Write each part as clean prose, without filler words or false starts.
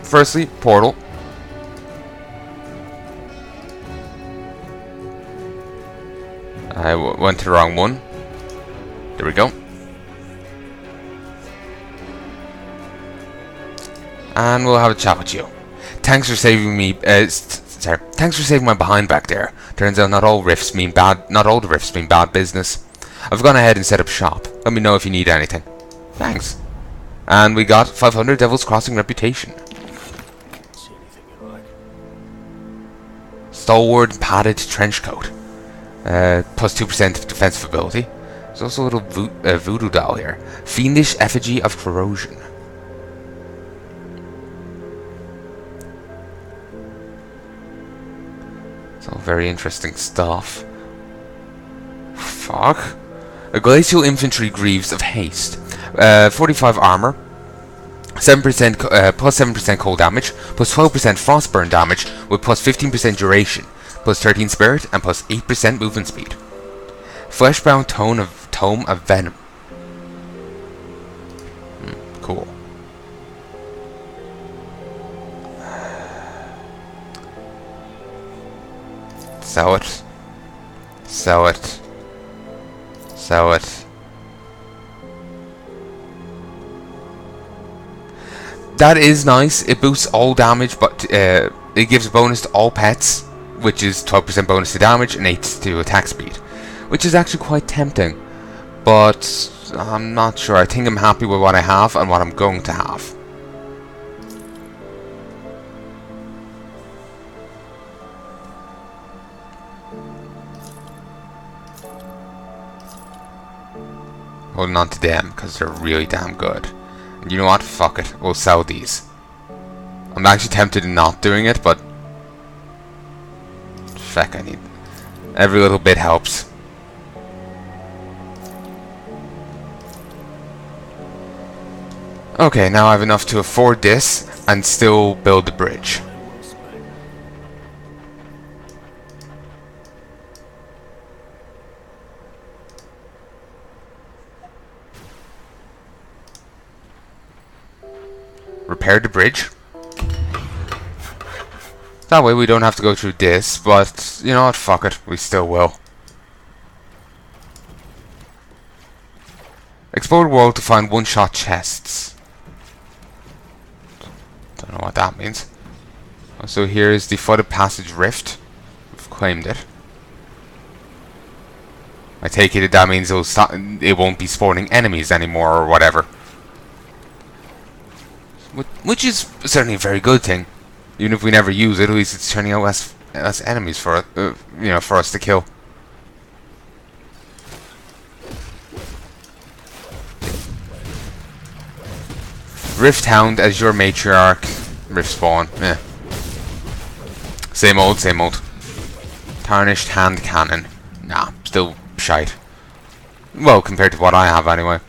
Firstly, portal. I went to the wrong one. There we go. And we'll have a chat with you. Thanks for saving me. Sorry. Thanks for saving my behind back there. Turns out not all the rifts mean bad business. I've gone ahead and set up shop. Let me know if you need anything. Thanks. And we got 500 Devil's Crossing reputation. See anything you like? Stalwart padded trench coat. Plus 2% of defensive ability. There's also a little voodoo doll here. Fiendish effigy of corrosion. It's all very interesting stuff. Fuck. A glacial infantry greaves of haste. 45 armor. 7% plus 7% cold damage, plus 12% frostburn damage, with plus 15% duration, plus 13 spirit, and plus 8% movement speed. Fleshbound tome of venom. Cool. Sell it. Sell it. Sell it. That is nice. It boosts all damage, but it gives a bonus to all pets, which is 12% bonus to damage and 8 to attack speed, which is actually quite tempting. But I'm not sure. I think I'm happy with what I have and what I'm going to have. Holding on to them because they're really damn good. You know what? Fuck it. We'll sell these. I'm actually tempted in not doing it, but fuck, I need every little bit helps. Okay, now I have enough to afford this and still build the bridge. Repair the bridge. That way we don't have to go through this, but you know what, fuck it, we still will. Explore the world to find one-shot chests. Don't know what that means. So here's the flooded passage rift. We've claimed it. I take it that means it won't be spawning enemies anymore or whatever. Which is certainly a very good thing. Even if we never use it, at least it's turning out less enemies for for us to kill. Rift Hound as your matriarch. Rift Spawn. Yeah. Same old, same old. Tarnished Hand Cannon. Nah, still shite. Well, compared to what I have anyway.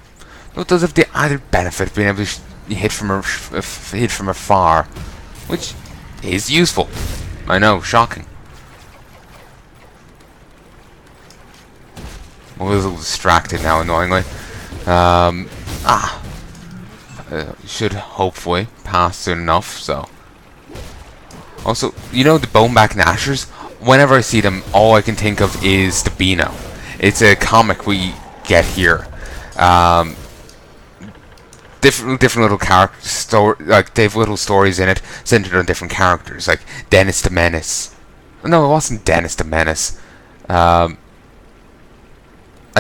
It does have the added benefit of being able to hit from afar, which is useful. I know, shocking. I'm a little distracted now, annoyingly. Should hopefully pass soon enough. So, also, you know the Boneback Gnashers? Whenever I see them, all I can think of is the Beano. It's a comic we get here. Different little characters, they have little stories in it centered on different characters, like Dennis the Menace. No, it wasn't Dennis the Menace. I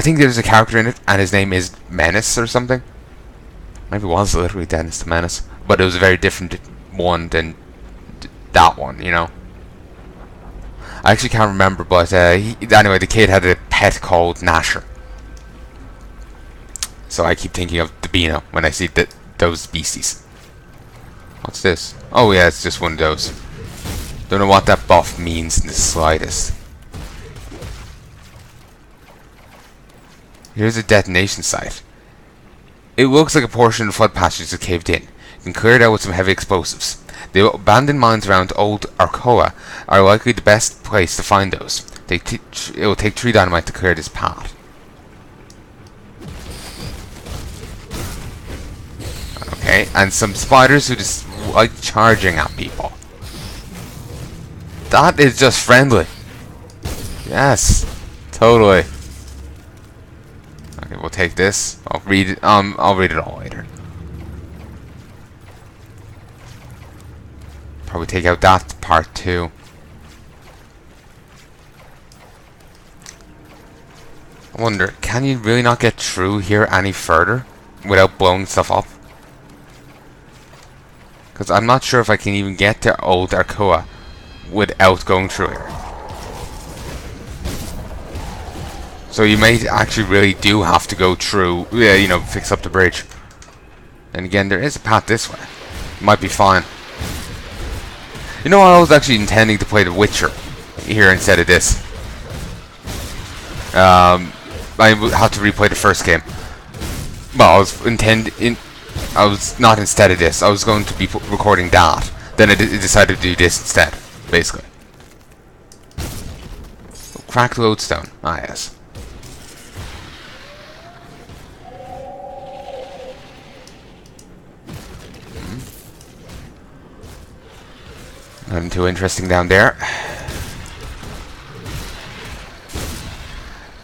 think there's a character in it, and his name is Menace or something. Maybe it was literally Dennis the Menace, but it was a very different one than that one, you know. I actually can't remember, but anyway, the kid had a pet called Gnasher. So I keep thinking of the Beano when I see those beasties. What's this? Oh yeah, it's just one of those. Don't know what that buff means in the slightest. Here's a detonation site. It looks like a portion of the flood passage is caved in. You can clear it out with some heavy explosives. The abandoned mines around Old Arcoa are likely the best place to find those. It will take 3 dynamite to clear this path. Okay, and some spiders who just like charging at people. That is just friendly. Yes, totally. Okay, we'll take this. I'll read it. I'll read it all later. Probably take out that part too. I wonder, can you really not get through here any further without blowing stuff up? Because I'm not sure if I can even get to Old Arcoa without going through here. So you may actually really do have to go through, you know, fix up the bridge. And again, there is a path this way. Might be fine. You know, I was actually intending to play The Witcher here instead of this. I would have to replay the first game. Well, I was not instead of this. I was going to be recording that. Then I decided to do this instead, basically. Cracked lodestone. Ah, yes. Nothing too interesting down there.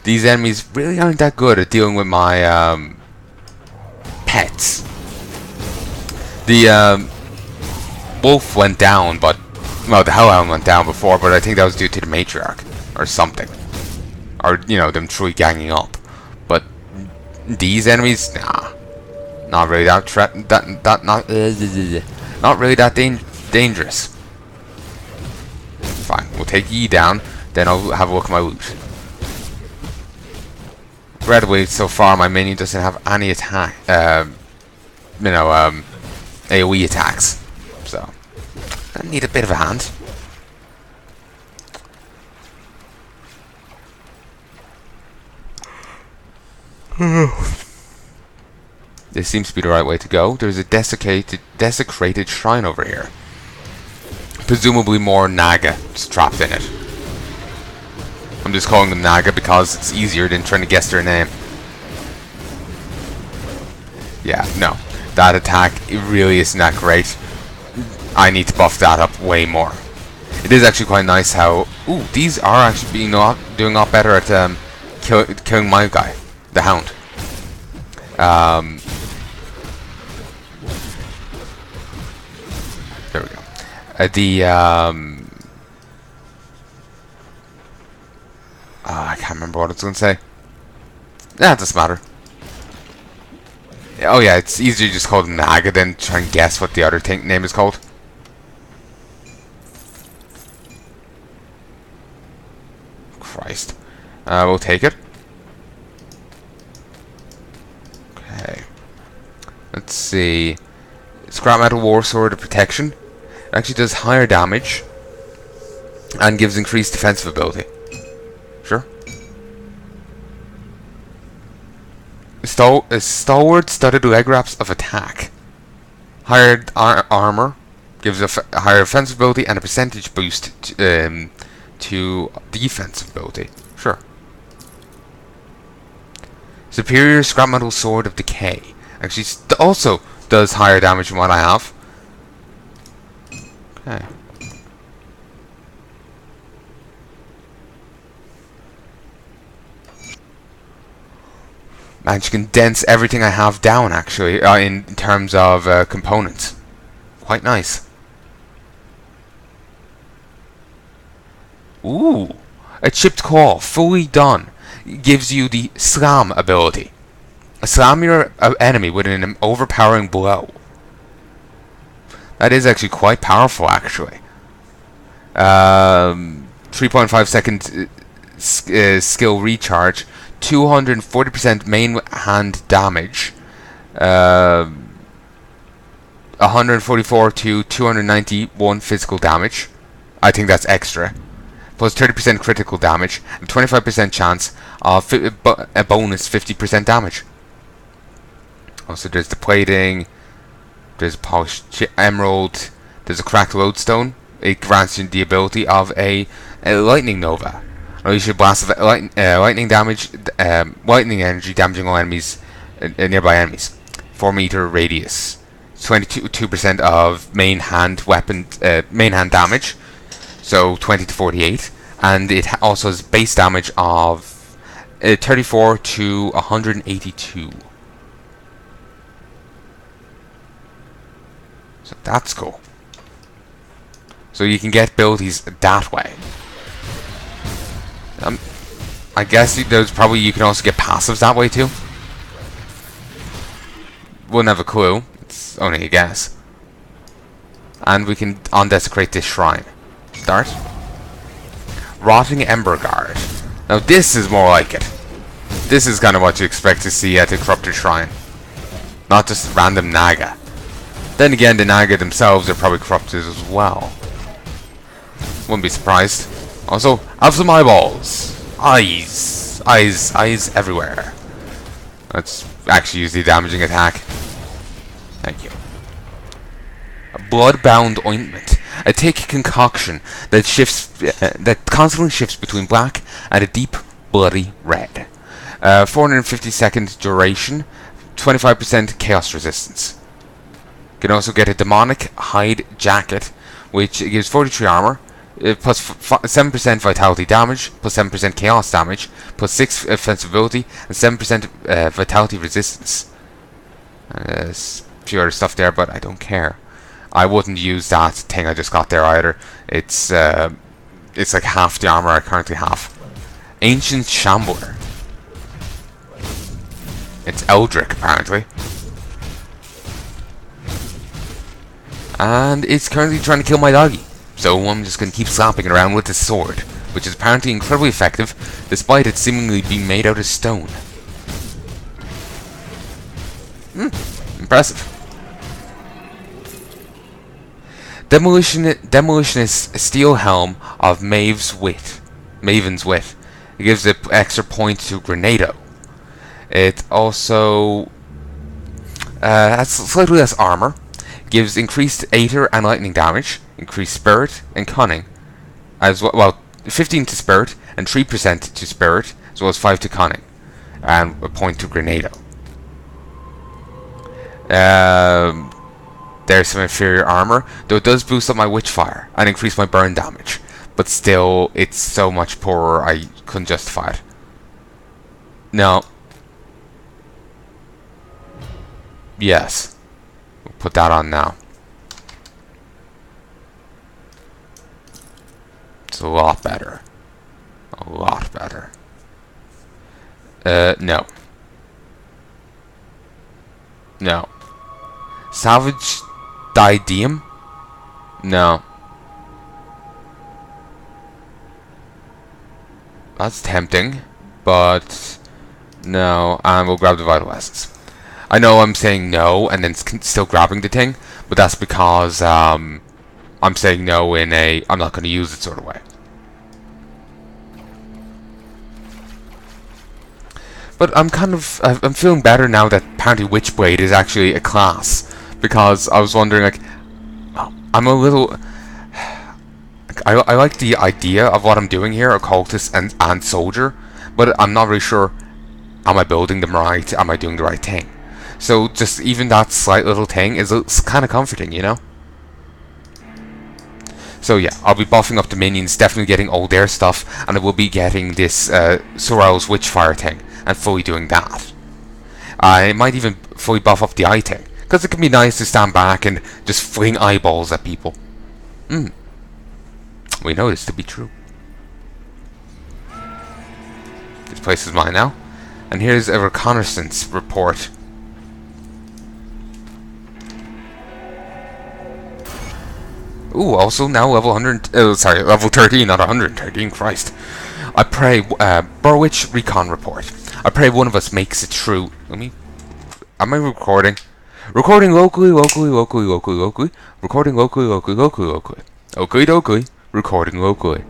These enemies really aren't that good at dealing with my pets. The wolf went down, but well, the hellhound went down before, but I think that was due to the matriarch or something, or you know, them truly ganging up. But these enemies, nah, not really that not really that dangerous. Fine, we'll take ye down, then I'll have a look at my loot. Regrettably, so far my minion doesn't have any attack, you know, AoE attacks, so I need a bit of a hand. This seems to be the right way to go. There's a desecrated shrine over here. Presumably more Naga trapped in it. I'm just calling them Naga because it's easier than trying to guess their name. Yeah, no. That attack, it really isn't that great. I need to buff that up way more. It is actually quite nice how... Ooh, these are actually doing a lot better at killing my guy, the Hound. There we go. I can't remember what I was going to say. Nah, it doesn't matter. Oh yeah, it's easier to just call them Naga than try and guess what the other name is called. Christ. We'll take it. Okay. Let's see. Scrap metal war sword of protection. It actually does higher damage and gives increased defensive ability. Sure. Stalwart studded leg wraps of attack. Higher armor gives a higher offensive ability and a percentage boost to defensive ability. Sure. Superior scrap metal sword of decay. Actually, also does higher damage than what I have. Okay. And you can dense everything I have down, actually, in terms of components. Quite nice. Ooh! A chipped claw, fully done, gives you the slam ability. Slam your enemy with an overpowering blow. That is actually quite powerful, actually. 3.5 second skill recharge. 240% main hand damage, 144 to 291 physical damage. I think that's extra. Plus 30% critical damage and 25% chance of a bonus 50% damage. Also, there's the plating. There's a polished emerald. There's a cracked lodestone. It grants you the ability of a lightning nova. Unleash a blast of lightning damage, lightning energy damaging all enemies, nearby enemies. 4 meter radius. 22% of main hand weapon, main hand damage, so 20 to 48, and it also has base damage of 34 to 182. So that's cool. So you can get abilities that way. I guess there's probably you can also get passives that way too. Wouldn't have a clue. It's only a guess. And we can undesecrate this shrine. Start. Rotting Ember Guard. Now this is more like it. This is kind of what you expect to see at a corrupted shrine. Not just random Naga. Then again, the Naga themselves are probably corrupted as well. Wouldn't be surprised. Also, have some eyeballs. Eyes. Eyes everywhere. That's actually usually a damaging attack. Thank you. A Bloodbound Ointment. A thick concoction that shifts, that constantly shifts between black and a deep, bloody red. 450-second duration, 25% chaos resistance. You can also get a Demonic Hide Jacket, which gives 43 armor, plus 7% vitality damage, plus 7% chaos damage, plus 6 offensive ability, and 7% vitality resistance. There's a few other stuff there, but I don't care. I wouldn't use that thing I just got there either. It's like half the armor I currently have. Ancient Shambler. It's Eldrick, apparently. And it's currently trying to kill my doggy. So I'm just going to keep slapping it around with this sword, which is apparently incredibly effective, despite it seemingly being made out of stone. Impressive. Demolitionist Steel Helm of Maven's Wit. It gives an extra point to Grenado. It also has slightly less armor. Gives increased Aether and Lightning damage, increased Spirit and Cunning, as well 15 to Spirit and 3% to Spirit, as well as 5 to Cunning, and a point to Grenado. There's some inferior armor, though it does boost up my Witchfire and increase my burn damage, but still, it's so much poorer I couldn't justify it. No. Yes. We'll put that on now. It's a lot better. A lot better. No. No. Savage Diadem? No. That's tempting, but no, and we'll grab the Vital Essence. I know I'm saying no and then still grabbing the thing, but that's because I'm saying no in a I'm not going to use it sort of way. But I'm feeling better now that apparently Witchblade is actually a class, because I was wondering, like, I'm a little I like the idea of what I'm doing here, occultist and soldier, but I'm not really sure, am I building them right, am I doing the right thing? So just even that slight little thing is kind of comforting, you know? So yeah, I'll be buffing up the minions, definitely getting all their stuff, and I will be getting this Sorrel's Witchfire thing, and fully doing that. I might even fully buff up the eye thing, because it can be nice to stand back and just fling eyeballs at people. We know this to be true. This place is mine now. And here's a reconnaissance report. Ooh, also now level 100. Level 13, not 113. Christ. I pray. Burwich recon report. I pray one of us makes it through. Am I recording? Recording locally. Recording locally. Okie dokie. Recording locally.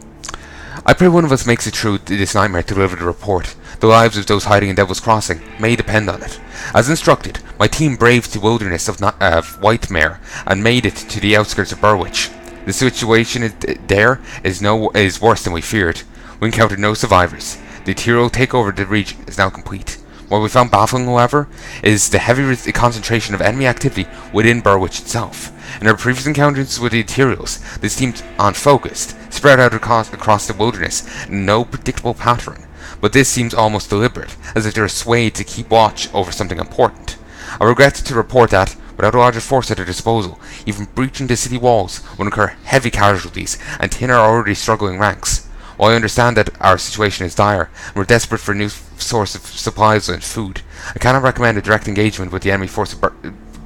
I pray one of us makes it through this nightmare to deliver the report. The lives of those hiding in Devil's Crossing may depend on it. As instructed, my team braved the wilderness of Whitemare and made it to the outskirts of Burwich. The situation there is worse than we feared. We encountered no survivors. The Tyrol takeover of the region is now complete. What we found baffling, however, is the heavy concentration of enemy activity within Burwich itself. In our previous encounters with the Ethereals, this seemed unfocused, spread out across the wilderness in no predictable pattern. But this seems almost deliberate, as if they are swayed to keep watch over something important. I regret to report that, without a larger force at their disposal, even breaching the city walls would incur heavy casualties and thin our already struggling ranks. While I understand that our situation is dire, and we're desperate for a new source of supplies and food, I cannot recommend a direct engagement with the enemy force of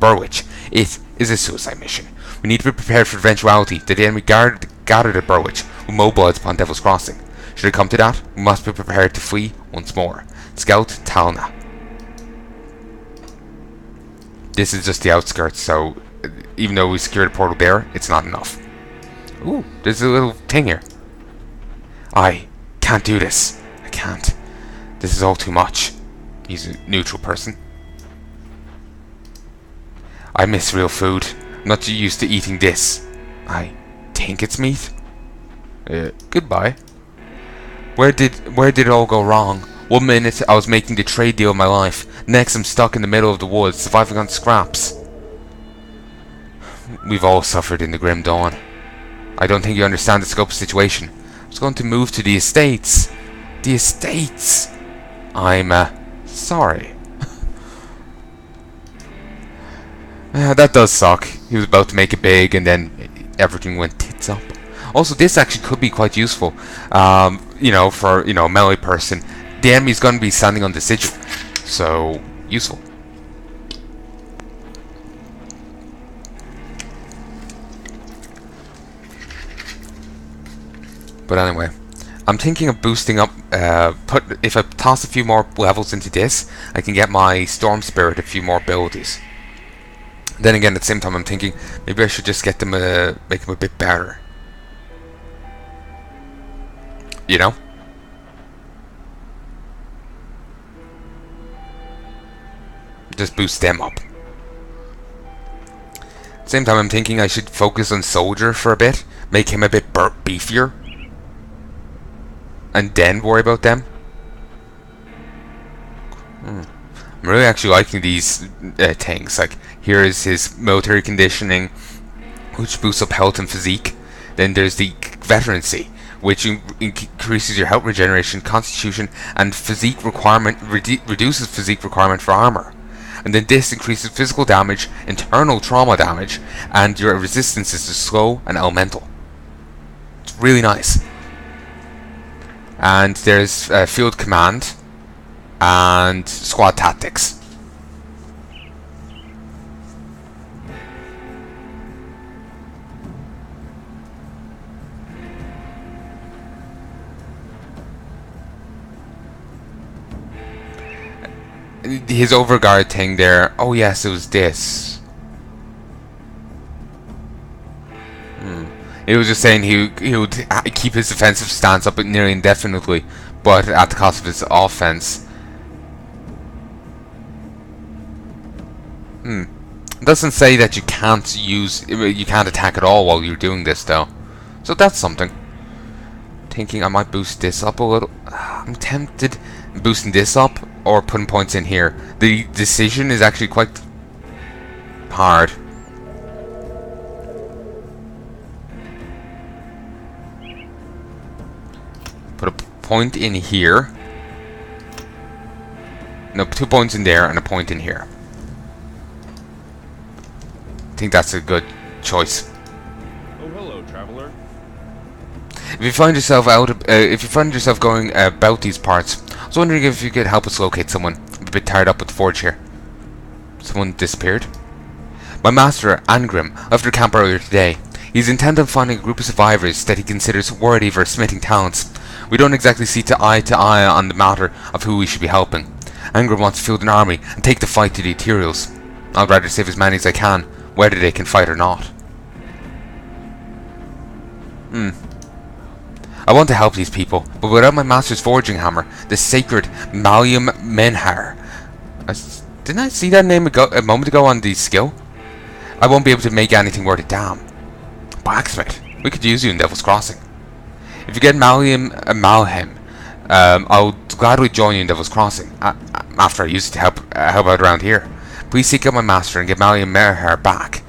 Burwich. It is a suicide mission. We need to be prepared for the eventuality that the enemy gathered at Burwich will mobilise upon Devil's Crossing. Should it come to that, we must be prepared to flee once more. Scout Talna. This is just the outskirts, so even though we secured a portal there, it's not enough. Ooh, there's a little thing here. I can't do this. I can't. This is all too much. He's a neutral person. I miss real food. I'm not too used to eating this. I think it's meat. Goodbye. Where did it all go wrong? 1 minute I was making the trade deal of my life. Next I'm stuck in the middle of the woods, surviving on scraps. We've all suffered in the grim dawn. I don't think you understand the scope of the situation. I was going to move to the estates. The estates. I'm sorry. That does suck. He was about to make it big and then everything went tits up. Also, this actually could be quite useful. You know, for a melee person. The enemy's going to be standing on the sigil. So, useful. But anyway, I'm thinking of boosting up, if I toss a few more levels into this, I can get my Storm Spirit a few more abilities. Then again, at the same time, I'm thinking, maybe I should just get them, make them a bit better. You know? Just boost them up. At the same time, I'm thinking I should focus on Soldier for a bit, make him a bit beefier, and then worry about them. I'm really actually liking these things. Like, here is his military conditioning, which boosts up health and physique. Then there's the veterancy, which increases your health regeneration, constitution, and physique requirement, reduces physique requirement for armor. And then this increases physical damage, internal trauma damage, and your resistances to slow and elemental. It's really nice. And there's field command and squad tactics. His overguard thing there. Oh yes, it was this. It was just saying he would keep his defensive stance up nearly indefinitely, but at the cost of his offense. It doesn't say that you can't attack at all while you're doing this though. So that's something. Thinking I might boost this up a little. I'm tempted boosting this up or putting points in here. The decision is actually quite hard. Put a point in here. No, 2 points in there and a point in here. I think that's a good choice. Oh, hello, traveler. If you find yourself going about these parts, I was wondering if you could help us locate someone. I'm a bit tied up with the forge here. Someone disappeared? My master, Angrim, left our camp earlier today. He's intent on finding a group of survivors that he considers worthy of our smithing talents. We don't exactly see eye to eye on the matter of who we should be helping. Angrim wants to field an army and take the fight to the Ethereals. I'd rather save as many as I can, whether they can fight or not. I want to help these people, but without my master's forging hammer, the sacred Malium Menhar. Didn't I see that name a moment ago on the skill? I won't be able to make anything worth a damn. Blacksmith, we could use you in Devil's Crossing. If you get Malium Malhem, I'll gladly join you in Devil's Crossing. after I used it to help out around here. Please seek out my master and get Mally and Merher back.